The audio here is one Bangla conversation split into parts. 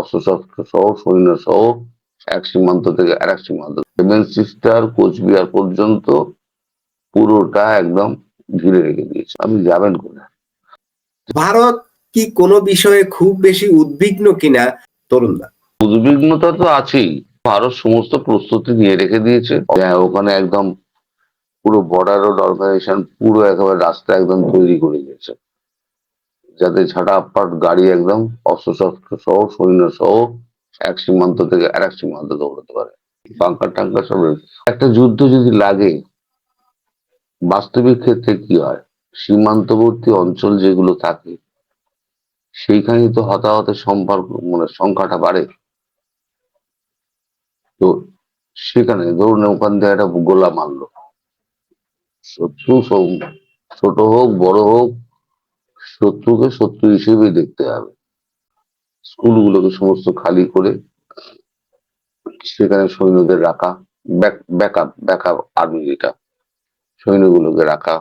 অস্ত্রশস্ত্র সহ সৈন্য সহ এক সীমান্ত থেকে আর এক সীমান্ত, সেভেন সিস্টার কোচবিহার পর্যন্ত পুরোটা একদম ঘিরে রেখে দিয়েছে। আপনি যাবেন কোথায়? ভারত কি কোনো বিষয়ে খুব বেশি উদ্বিগ্ন কিনা তরুণদা? উদ্বিগ্নতা তো আছেই। ভারত সমস্ত প্রস্তুতি নিয়ে রেখে দিয়েছে। ওখানে একদম পুরো বর্ডার রোড অর্গানাইজেশন পুরো একেবারে রাস্তা একদম তৈরি করে দিয়েছে, যাতে ঝাঁটাপাট গাড়ি একদম অস্ত্রশস্ত্র সহ সৈন্য সহ এক সীমান্ত থেকে আর এক সীমান্ত দৌড়াতে পারে। বাংকার টাঙ্কার সব একটা যুদ্ধ যদি লাগে, বাস্তবিক ক্ষেত্রে কি হয়, সীমান্তবর্তী অঞ্চল যেগুলো থাকে সেইখানে তো হতাহতের সম্পর্ক মানে সংখ্যাটা বাড়ে। তো সেখানে ধরুন ওখান থেকে একটা গোলা মারলো, শত্রু ছোট হোক বড় হোক, শত্রুকে শত্রু হিসেবেই দেখতে হবে। স্কুলগুলোকে সমস্ত খালি করে সেখানে সৈন্যদের রাখা, ব্যাকআপ আর্মি, যেটা সৈন্যগুলোকে রাখা।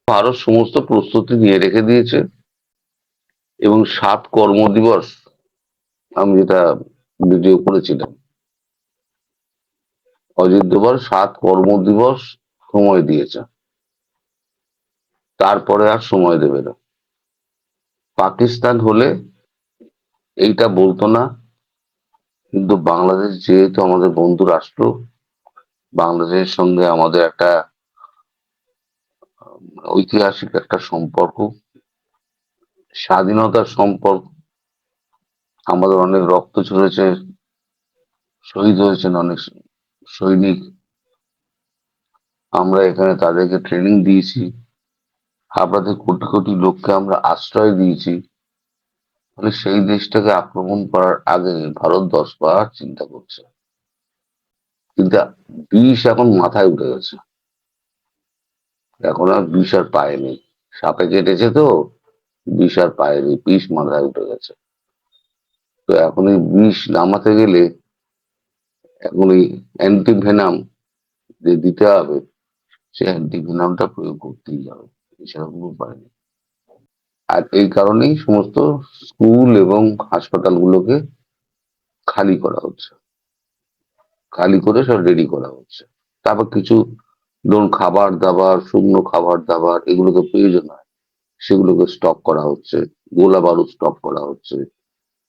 ভারত সমস্ত প্রস্তুতি নিয়ে রেখে দিয়েছে। এবং 7 কর্মদিবস, আমি যেটা ভিডিও করেছিলাম, অজিত দোভাল 7 কর্মদিবস সময় দিয়েছে, তারপরে আর সময় দেবে না। পাকিস্তান হলে এইটা বলতো না, কিন্তু বাংলাদেশ যেহেতু আমাদের বন্ধু রাষ্ট্র, বাংলাদেশের সঙ্গে আমাদের একটা ঐতিহাসিক একটা সম্পর্ক, স্বাধীনতার সম্পর্ক, আমাদের অনেক রক্ত ঝরেছে, শহীদ হয়েছেন অনেক সৈনিক, আমরা এখানে তাদেরকে ট্রেনিং দিয়েছি, আপনাদের কোটি কোটি লোককে আমরা আশ্রয় দিয়েছি। ফলে সেই দেশটাকে আক্রমণ করার আগে ভারত 10 বার চিন্তা করছে। কিন্তু বিষ এখন মাথায় উঠে গেছে, এখন আর বিষ আর পায়নি। সাপে কেটেছে তো, বিষ আর পায়নি, বিষ মাথায় উঠে গেছে। তো এখন এই বিষ নামাতে গেলে এখন এই অ্যান্টিভেনাম যে দিতে হবে, সে অ্যান্টিভেনামটা প্রয়োগ করতেই হবে, এছাড়া কোনো উপায় নেই। আর এই কারণেই সমস্ত স্কুল এবং হাসপাতালগুলোকে খালি করা হচ্ছে, খালি করে সব রেডি করা হচ্ছে। তারপর কিছু ধরুন খাবার দাবার, শুকনো খাবার দাবার, এগুলো তো প্রয়োজন হয়, সেগুলোকে স্টক করা হচ্ছে, গোলা বারুদ স্টক করা হচ্ছে,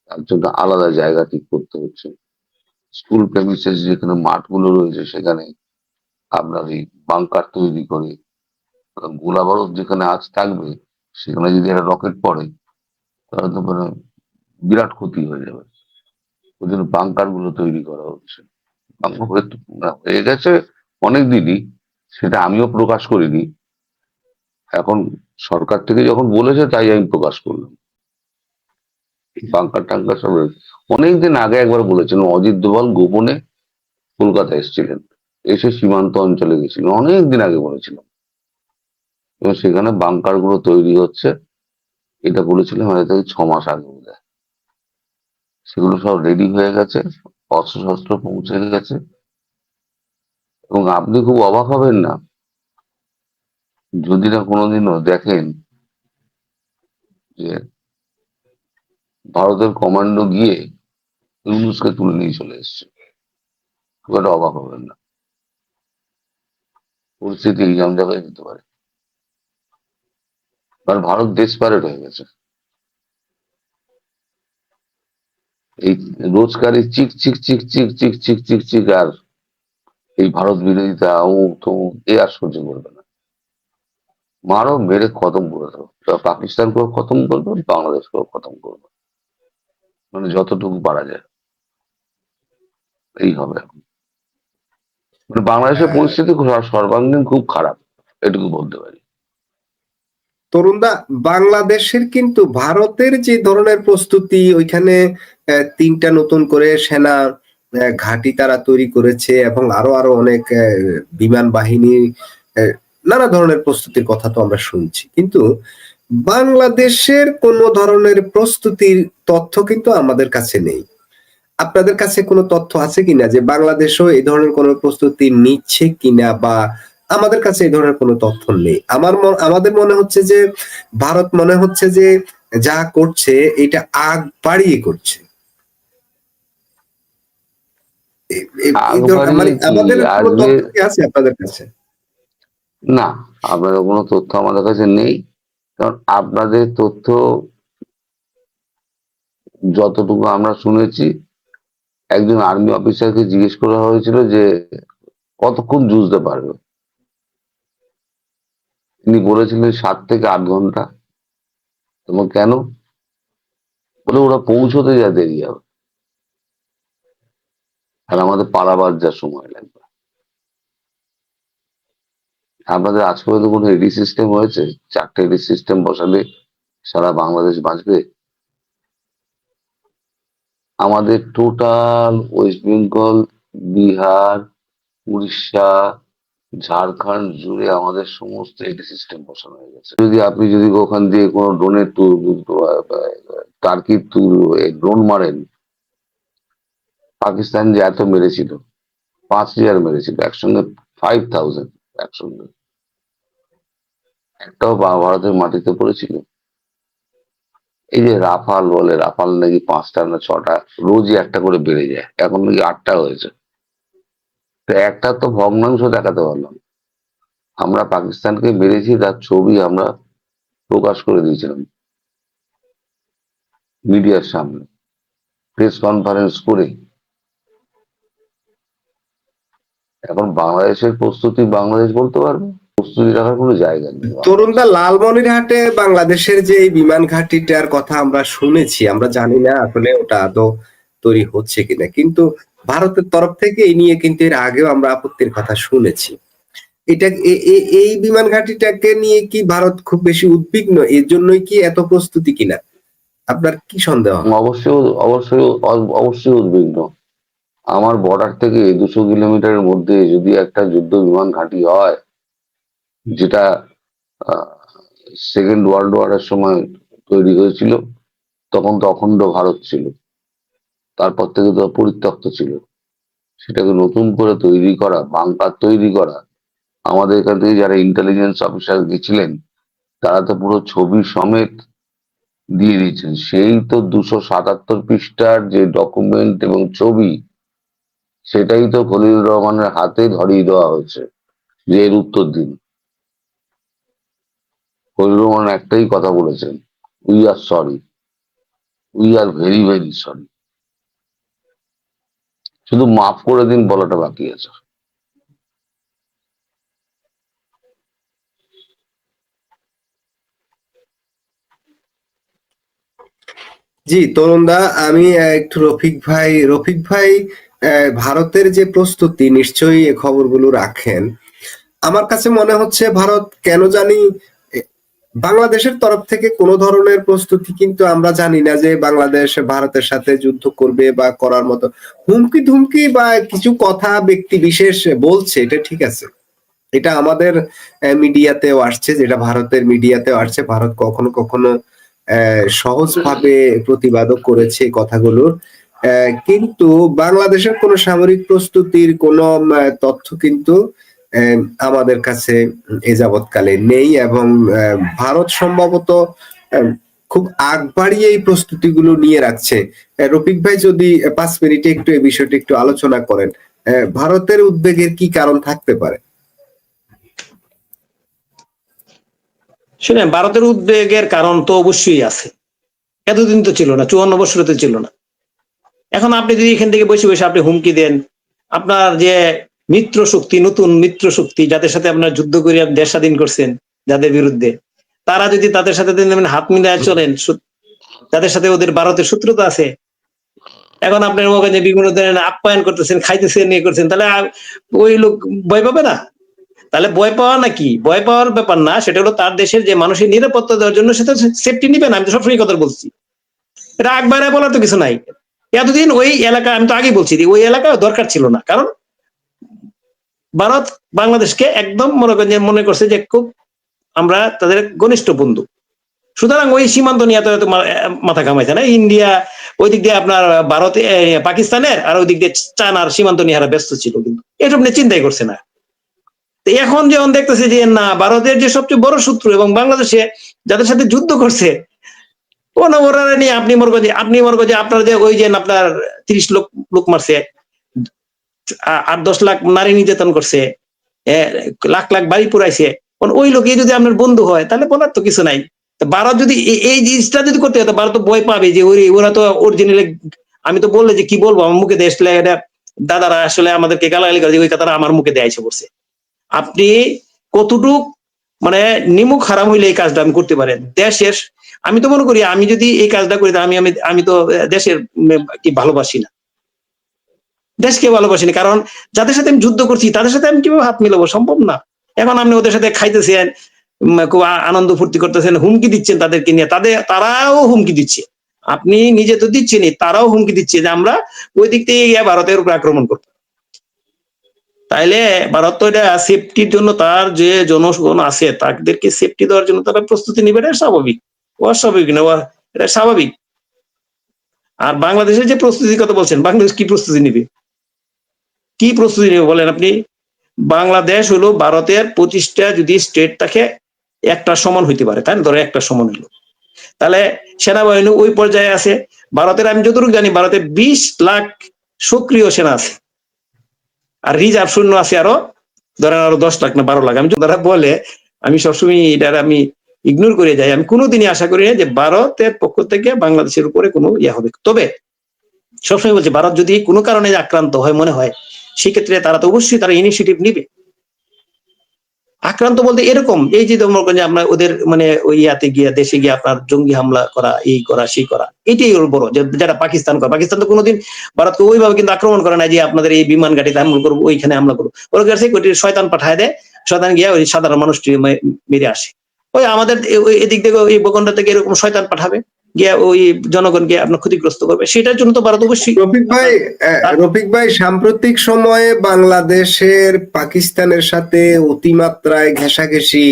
তার জন্য আলাদা জায়গা ঠিক করতে হচ্ছে। স্কুল প্রেমিসেস যেখানে মাঠগুলো রয়েছে সেখানে আপনার এই বাংকার তৈরি করে, গোলা বারুদ যেখানে আজ থাকবে সেখানে যদি একটা রকেট পড়ে তাহলে তো মানে বিরাট ক্ষতি হয়ে যাবে। ওই জন্য বাংকার গুলো তৈরি করা হচ্ছে। বাংকার হয়ে গেছে অনেকদিনই, সেটা আমিও প্রকাশ করিনি, এখন সরকার থেকে যখন বলেছে তাই আমি প্রকাশ করলাম। বাংকার টাঙ্কার সব অনেকদিন আগে একবার বলেছিলেন, অজিত দোভাল গোপনে কলকাতা এসেছিলেন, এসে সীমান্ত অঞ্চলে গেছিলেন, অনেকদিন আগে বলেছিলাম। এবং সেখানে বাংকার গুলো তৈরি হচ্ছে, এটা বলেছিলাম হয়তো 6 মাস আগে বোধহয়। সেগুলো সব রেডি হয়ে গেছে, অস্ত্রশস্ত্র পৌঁছে গেছে। এবং আপনি খুব অবাক হবেন না যদি না কোনোদিনও দেখেন যে ভারতের কমান্ডো গিয়ে ইউনূসকে তুলে নিয়ে চলে এসছে। খুব একটা অবাক হবেন না, পরিস্থিতি এরকম জায়গায় যেতে পারে, কারণ ভারত ডেসপারেট হয়ে গেছে। এই রোজকার এই চিক চিক চিক চিক চিক চিক চিক চিক আর এই ভারত বিরোধিতা অমুক তমুক এ আর সহ্য করবে না। মারো, মেরে খতম করে দেবো, পাকিস্তানকেও খতম করবে, বাংলাদেশকেও খতম করবে, মানে যতটুকু পারা যায় এই হবে। মানে বাংলাদেশের পরিস্থিতি সর্বাঙ্গীন খুব খারাপ, এটুকু বলতে পারি। তরুণদা, বাংলাদেশের কিন্তু ভারতের যে ধরনের প্রস্তুতি, ওইখানে 3টা নতুন করে সেনা ঘাঁটি তারা তৈরি করেছে এবং আরো আরো অনেক বিমান বাহিনী, নানা ধরনের প্রস্তুতির কথা তো আমরা শুনছি, কিন্তু বাংলাদেশের কোন ধরনের প্রস্তুতির তথ্য কিন্তু আমাদের কাছে নেই। আপনাদের কাছে কোনো তথ্য আছে কিনা যে বাংলাদেশও এই ধরনের কোনো প্রস্তুতি নিচ্ছে কিনা, বা আমাদের কাছে এই ধরনের কোনো তথ্য নেই। আমাদের মনে হচ্ছে যে ভারত মনে হচ্ছে যে যা করছে এটা আগ বাড়িয়ে করছে। আকবরী মানে কি আমাদের কোনো আজকে? তথ্য কি আছে আপনাদের কাছে? না, আপনাদের কোনো তথ্য আমাদের কাছে নেই। কারণ আপনাদের তথ্য যতটুকু আমরা শুনেছি, একজন আর্মি অফিসারকে জিজ্ঞেস করা হয়েছিল যে কতক্ষণ যুঝতে পারবে, তিনি বলেছিলেন 7 থেকে 8 ঘন্টা। এবং কেন? বলে ওরা পৌঁছতে যা দেরি হবে, আর আমাদের পালাবার যা সময় লাগবে। আপনাদের আজ পর্যন্ত কোনো এডি সিস্টেম হয়েছে? 4টে এডি সিস্টেম বসালে সারা বাংলাদেশ বাঁচবে? আমাদের টোটাল ওয়েস্ট বেঙ্গল, বিহার, উড়িষ্যা, ঝাড়খণ্ড জুড়ে আমাদের সমস্ত এডি সিস্টেম বসানো হয়ে গেছে। আপনি যদি ওখান দিয়ে কোনো ড্রোনের টার্কির ড্রোন মারেন, পাকিস্তান যে এত মেরেছিল, 5,000 মেরেছিল একসঙ্গে, 5,000 একসঙ্গে, একটাও ভারতের মাটিতে পড়েছিল? এই যে রাফাল বলে, রাফাল নাকি 5টা না 6টা, রোজই একটা করে বেড়ে যায়, এখন নাকি 8টা হয়েছে। তো একটা তো ভগ্নাংশ দেখাতে পারলাম। আমরা পাকিস্তানকে মেরেছি, তার ছবি আমরা প্রকাশ করে দিয়েছিলাম মিডিয়ার সামনে, প্রেস কনফারেন্স করে। এখন বাংলাদেশের প্রস্তুতি বাংলাদেশ বলতে পারবে, প্রস্তুতি রাখার কোনো জায়গা নেই বাংলাদেশ। তরুণদা, লালমনিরহাটে বাংলাদেশের যে এই বিমান ঘাঁটিটার কথা আমরা শুনেছি, আমরা জানি না আসলে ওটা আদৌ তৈরি হচ্ছে কিনা, কিন্তু ভারতের তরফ থেকে এই নিয়ে কিন্তু এর আগেও আমরা আপত্তির কথা শুনেছি। এটা এই বিমান ঘাঁটিটাকে নিয়ে কি ভারত খুব বেশি উদ্বিগ্ন? এর জন্যই কি এত প্রস্তুতি কিনা? আপনার কি সন্দেহ হয়? অবশ্যই, অবশ্যই, অবশ্যই উদ্বিগ্ন। আমার বর্ডার থেকে 200 কিলোমিটারের মধ্যে যদি একটা যুদ্ধ বিমান ঘাঁটি হয়, যেটা সেকেন্ড ওয়ার্ল্ড ওয়ারের সময় তৈরি হয়েছিল, তখন তো অখণ্ড ভারত ছিল, তারপর থেকে তো পরিত্যক্ত ছিল, সেটাকে নতুন করে তৈরি করা, বাংকার তৈরি করা। আমাদের এখান থেকে যারা ইন্টেলিজেন্স অফিসার গেছিলেন, তারা তো পুরো ছবি সমেত দিয়ে দিয়েছেন। সেই তো 277 পৃষ্ঠার যে ডকুমেন্ট এবং ছবি, সেটাই তো খলিলুর রহমানের হাতে ধরিয়ে দেওয়া হয়েছে যে এর উত্তর দিন। খলিলুর রহমান একটাই কথা বলেছেন, we are sorry, we are very very sorry. শুধু মাফ করে দিন বলাটা বাকি আছে। জি তরুণদা, আমি একটু রফিক ভাই ভারতের যে প্রস্তুতি, নিশ্চয়ই এই খবরগুলো রাখেন। আমার কাছে মনে হচ্ছে ভারত কেন জানি এ, বাংলাদেশের তরফ থেকে কোনো ধরনের প্রস্তুতি কিন্তু আমরা জানি না যে বাংলাদেশ ভারতের সাথে যুদ্ধ করবে বা করার মতো হুমকি ধুমকি বা কিছু কথা ব্যক্তি বিশেষ বলছে, এটা ঠিক আছে। এটা আমাদের মিডিয়াতেও আসছে, যেটা ভারতের মিডিয়াতেও আসছে। ভারত কখনো কখনো সহজভাবে প্রতিবাদও করেছে এই কথাগুলোর। কিন্তু বাংলাদেশের কোনো সামরিক প্রস্তুতির কোনো তথ্য কিন্তু আমাদের কাছে এ যাবৎকালে নেই, এবং ভারত সম্ভবত আহ, খুব আগ বাড়িয়ে এই প্রস্তুতিগুলো নিয়ে রাখছে। রফিক ভাই, যদি 5 মিনিটে একটু এই বিষয়টি একটু আলোচনা করেন, ভারতের উদ্বেগের কি কারণ থাকতে পারে? শুনেন, ভারতের উদ্বেগের কারণ তো অবশ্যই আছে। এতদিন তো ছিল না, 54 বছরে তো ছিল না। এখন আপনি যদি এখান থেকে বসে বসে আপনি হুমকি দেন, আপনার যে মিত্র শক্তি, নতুন মিত্র শক্তি, যাদের সাথে আপনার যুদ্ধ করে দেশ স্বাধীন করছেন, যাদের বিরুদ্ধে, তারা যদি তাদের সাথে হাত মিলায় চলেন, যাদের সাথে ওদের ভারতের শত্রুতা আছে, এখন আপনার মনে বিভিন্ন ধরনের আপ্যায়ন করতেছেন, খাইতেছেন, ইয়ে করছেন, তাহলে ওই লোক ভয় পাবে না? তাহলে ভয় পাওয়া নাকি, ভয় পাওয়ার ব্যাপার না, সেটা হলো তার দেশের যে মানুষের নিরাপত্তা দেওয়ার জন্য সেটা সেফটি নিবে না। আমি তো সবসময় কথা বলছি, এটা একবারে বলার তো কিছু নাই। এতদিন ওই এলাকা, আমি তো আগেই বলছি, ওই এলাকায় দরকার ছিল না, কারণ ভারত বাংলাদেশকে একদম মনে করছে যে খুব আমরা তাদের ঘনিষ্ঠ বন্ধু। সুতরাং ওই সীমান্ত নিয়ে এত মাথা ঘামাইছে না। ইন্ডিয়া ওই দিক দিয়ে আপনার ভারতে, পাকিস্তানের, আর ওই দিক দিয়ে চায়নার সীমান্ত নিয়ে ব্যস্ত ছিল, কিন্তু এসব নিয়ে চিন্তাই করছে না। এখন যেমন দেখতেছে যে না, ভারতের যে সবচেয়ে বড় শত্রু এবং বাংলাদেশে যাদের সাথে যুদ্ধ করছে, কোন ওরা নিয়ে আপনি মনে করেন যে আপনার যে ওই যে আপনার 30 লোক মারছে, 8-10 লাখ নারী নির্যাতন করছে, লাখ লাখ বাড়ি পুরাইছে, ওই লোকে যদি আপনার বন্ধু হয় তাহলে বলার তো কিছু নাই। ভারত যদি এই জিনিসটা যদি করতে হতো, ভারত তো ভয় পাবে যে ওরা তো অরিজিনালি, আমি তো বললে যে কি বলবো, আমার মুখে দিয়ে আসলে এটা দাদারা আসলে আমাদেরকে গালাগালি করে, ওই কথাটা আমার মুখে দিয়ে এসে পড়ছে। আপনি কতটুক মানে নিমুখ হারাম হইলে এই কাজটা আমি করতে পারেন দেশের? আমি তো মনে করি আমি যদি এই কাজটা করি, আমি আমি আমি তো দেশের কি ভালোবাসি না, দেশকে ভালোবাসি না। কারণ যাদের সাথে আমি যুদ্ধ করছি তাদের সাথে আমি কিভাবে হাত মিলাবো? সম্ভব না। এখন আপনি ওদের সাথে খাইতেছেন, খুব আনন্দ ফুর্তি করতেছেন, হুমকি দিচ্ছেন তাদেরকে নিয়ে, তারাও হুমকি দিচ্ছে। আপনি নিজে তো দিচ্ছেনই, তারাও হুমকি দিচ্ছে যে আমরা ওই দিক থেকে গিয়ে ভারতের উপর আক্রমণ করবো। তাইলে ভারত তো এটা সেফটির জন্য, তার যে জনগণ আছে তাদেরকে সেফটি দেওয়ার জন্য তারা প্রস্তুতি নিবে, এটা স্বাভাবিক। অস্বাভাবিক না, এটা স্বাভাবিক। আর বাংলাদেশের যে প্রস্তুতির কথা বলছেন, বাংলাদেশ কি প্রস্তুতি নিবে? কি প্রস্তুতি নেবে বলেন আপনি? বাংলাদেশ হলো ভারতের 25টা যদি স্টেট থাকে একটা সমান হইতে পারে, তাই না? ধরো একটা সমান হইলো, তাহলে সেনাবাহিনী ওই পর্যায়ে আছে। ভারতের আমি যতটুকু জানি ভারতে 20 লাখ সক্রিয় সেনা আছে, আর রিজার্ভ সৈন্য আছে আরো ধরেন আরো 10 লাখ না 12 লাখ। আমি যারা বলে আমি সবসময় এটার আমি ইগনোর করে যাই। আমি কোনোদিনই আশা করি না যে ভারতের পক্ষ থেকে বাংলাদেশের উপরে কোনো ইয়ে হবে। তবে সবসময় বলছি, ভারত যদি কোনো কারণে আক্রান্ত হয় মনে হয়, সেক্ষেত্রে তারা তো অবশ্যই তারা ইনিশিয়েটিভ নিবে। আক্রান্ত বলতে এরকম, এই যে আমরা ওদের মানে ওই ইয়াতে গিয়ে, দেশে গিয়ে আপনার জঙ্গি হামলা করা, এই করা সেই করা, এটাই ওর বড়। যেটা পাকিস্তান করে, পাকিস্তান তো কোনোদিন ভারতকে ওইভাবে কিন্তু আক্রমণ করে না যে আপনাদের এই বিমান ঘাটিতে হামলা করবো, ওইখানে হামলা করবো। ওর কাছে শয়তান পাঠায় দেয়, শয়তান গিয়ে ওই সাধারণ মানুষটি মেরে আসে। ওই আমাদের এদিক থেকে এই ভূখণ্ড থেকে এরকম শয়তান পাঠাবে, গিয়ে ওই জনগণকে আপনার ক্ষতিগ্রস্ত করবে। সেটার জন্য তো ভারত অবশ্যই। রফিক ভাই, সাম্প্রতিক সময়ে বাংলাদেশের পাকিস্তানের সাথে অতিমাত্রায় ঘেঁষাঘেঁষি,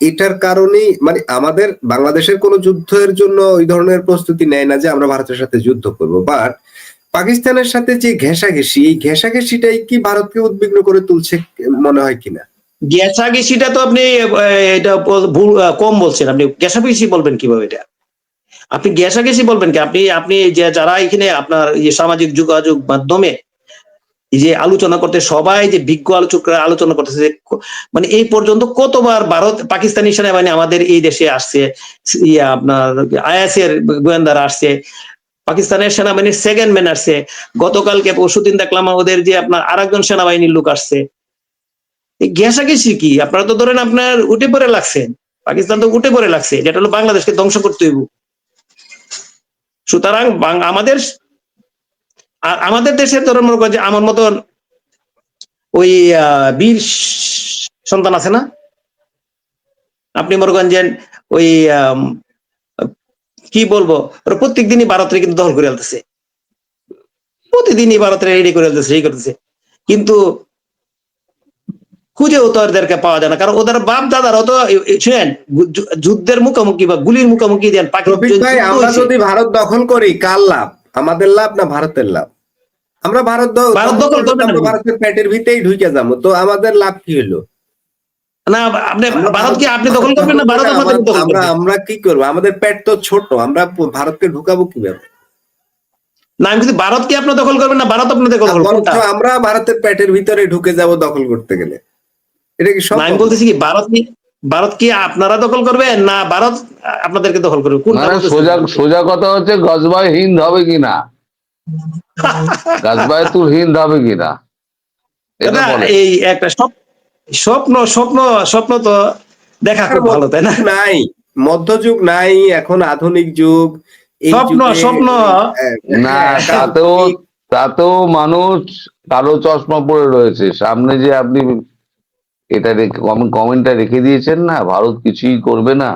এটার কারণেই মানে আমাদের বাংলাদেশের কোনো যুদ্ধের জন্য ওই ধরনের প্রস্তুতি নেয় না যে আমরা ভারতের সাথে যুদ্ধ করব, বাট পাকিস্তানের সাথে যে ঘেঁষাঘেঁষি, এই ঘেঁষাঘেঁষিটাই কি ভারতকে উদ্বিগ্ন করে তুলছে মনে হয় কিনা? ঘেঁষাঘেঁষিটা তো আপনি এটা কম বলছেন। আপনি ঘেঁষাঘেঁষি বলবেন কিভাবে? এটা আপনি ঘেঁষাঘেঁষি বলবেন কি? আপনি যে যারা এখানে আপনার সামাজিক যোগাযোগ মাধ্যমে এই যে আলোচনা করতে, সবাই যে বিজ্ঞ আলোচকরা আলোচনা করতেছে, মানে এই পর্যন্ত কতবার ভারত পাকিস্তানি সেনাবাহিনী আমাদের এই দেশে আসছে, আপনার আইএস এর গোয়েন্দারা আসছে, পাকিস্তানের সেনাবাহিনীর সেকেন্ড ম্যান আসছে, গতকালকে পরশুদিন দেখলাম ওদের যে আপনার আরেকজন সেনাবাহিনীর লোক আসছে। এই ঘেঁষাঘেঁষি কি? আপনারা তো ধরেন আপনার উঠে পড়ে লাগছেন, পাকিস্তান তো উঠে পড়ে লাগছে, যেটা হলো বাংলাদেশকে ধ্বংস করতে হইব। সুতরাং আমাদের দেশের ধরেন মনে করেন যে আমার মতন ওই বীর সন্তান আছে না, আপনি মনে করেন যে ওই কি বলবো, ওরা প্রত্যেক দিনই ভারতের কিন্তু দখল করে ফেলতেছে, প্রতিদিনই ভারতের রেডি করে ফেলতেছে, এই করতেছে, কিন্তু খুঁজেও তো ওদেরকে পাওয়া যায় না। কারণ ওদের বাপ দাদারাও তো শুনেন যুদ্ধের মুখোমুখি বা গুলির মুখোমুখি দেন। ভাই, আমরা যদি ভারত দখল করি কার লাভ? আমাদের লাভ না ভারতের লাভ? আমরা ভারত দখল করবো, ভারতের পেটের ভিতরেই ঢুকে যাবো, তো আমাদের লাভ কি হলো? না, আপনি ভারতকে আপনি দখল করবেন না, ভারত আমাদের দখল করবে। আমরা কি করবো? আমাদের পেট তো ছোট, আমরা ভারতকে ঢুকাবো কিভাবে? না, আমি কিন্তু ভারতকে আপনি দখল করবেন না, ভারত আপনাদের দখল করবে। আমরা ভারতের পেটের ভিতরে ঢুকে যাব দখল করতে গেলে, এটা কি সম্ভব? আমি বলতেছি কি, ভারত কি আপনারা দখল করবেন না ভারত আপনাদেরকে দখল করবে? সোজা কথা হচ্ছে গজবায় হিন্দ হবে কিনা, গজবায় তুর হিন্দ হবে কিনা, এই একটা স্বপ্ন স্বপ্ন স্বপ্ন তো দেখা খুব ভালো, তাই না? নাই, মধ্যযুগ নাই, এখন আধুনিক যুগ। স্বপ্ন স্বপ্ন না, তাতেও মানুষ কালো চশমা পরে রয়েছে সামনে। যে আপনি এটা কমেন্টটা রেখে দিয়েছেন না, ভারত কিছুই করবে না,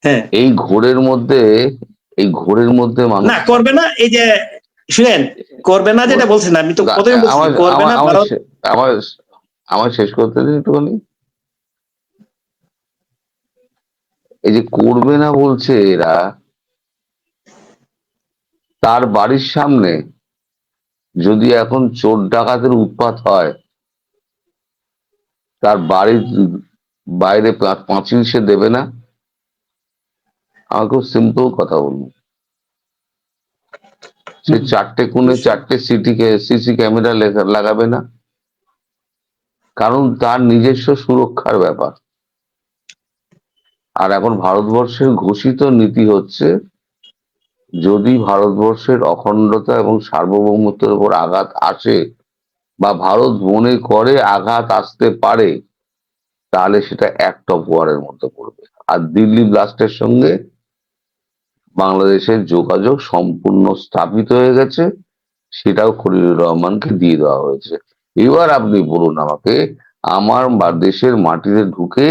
হ্যাঁ, এই ঘোরের মধ্যে মানুষ না করবে না। এই যে শুনেন, করবে না যেটা বলছেন, আমি তো প্রথমে বলছি করবে না। আমার শেষ করতে দিন একটুখানি। এই যে করবে না বলছে এরা, তার বাড়ির সামনে যদি এখন চোর ডাকাতের উৎপাত হয়, তার বাড়ির বাইরে পাঁচিল সে দেবে না? আমাকে খুব সিম্পল কথা বলুন। সে 4টে কোণে 4টে সিসি ক্যামেরা লাগাবে না? কারণ তার নিজস্ব সুরক্ষার ব্যাপার। আর এখন ভারতবর্ষের ঘোষিত নীতি হচ্ছে, যদি ভারতবর্ষের অখণ্ডতা এবং সার্বভৌমত্বের উপর আঘাত আসে বা ভারত মনে করে আঘাত আসতে পারে, তাহলে সেটা অ্যাক্ট অফ ওয়ারের মধ্যে পড়বে। আর দিল্লি ব্লাস্টের সঙ্গে বাংলাদেশের যোগাযোগ সম্পূর্ণ স্থাপিত হয়ে গেছে, সেটাও খলিলুর রহমানকে দিয়ে দেওয়া হয়েছে। এবার আপনি বলুন আমাকে, আমার দেশের মাটিতে ঢুকে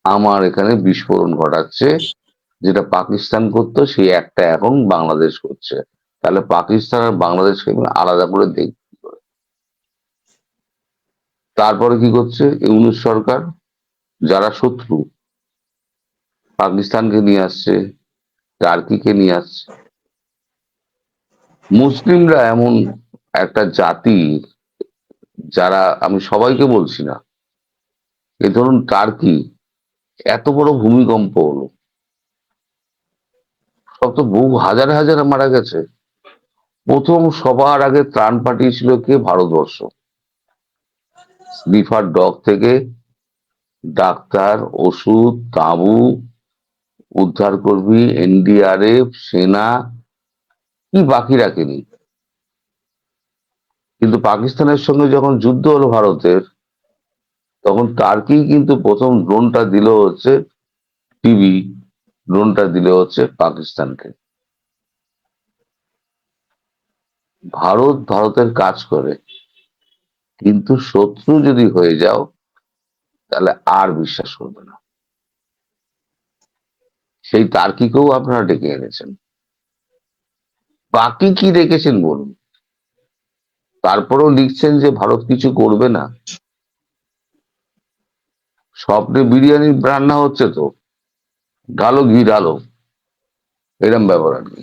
আমার এখানে বিস্ফোরণ ঘটাচ্ছে, যেটা পাকিস্তান করতো সেই একটা এখন বাংলাদেশ করছে, তাহলে পাকিস্তান আর বাংলাদেশকে আলাদা করে দেখবে। তারপরে কি করছে ইউনূস সরকার? যারা শত্রু, পাকিস্তানকে নিয়ে আসছে, টার্কিকে নিয়ে আসছে। মুসলিমরা এমন একটা জাতি, যারা, আমি সবাইকে বলছি না, এই ধরুন টার্কি, এত বড় ভূমিকম্প হলো, সব তো বহু হাজার হাজার মারা গেছে। প্রথম সবার আগে ত্রাণ পাঠিয়েছিল কে? ভারতবর্ষ। স্নিফার ডগ থেকে ডাক্তার, ওষুধ, তাঁবু, উদ্ধার কর্মী, এনডিআরএফ, সেনা, কি বাকি রাখেনি। কিন্তু পাকিস্তানের সঙ্গে যখন যুদ্ধ হলো ভারতের, তখন টার্কি কিন্তু প্রথম ড্রোনটা দিল হচ্ছে, টিভি ড্রোনটা দিল হচ্ছে পাকিস্তানকে। ভারতের কাজ করে, কিন্তু শত্রু যদি হয়ে যাও তাহলে আর বিশ্বাস করবে না। সেই টার্কিকেও আপনারা ডেকে এনেছেন, বাকি কি রেখেছেন বলুন? তারপরেও লিখছেন যে ভারত কিছু করবে না। স্বপ্নে বিরিয়ানি রান্না হচ্ছে তো, ঢালো ঘি ঢালো, এরম ব্যাপার আর কি।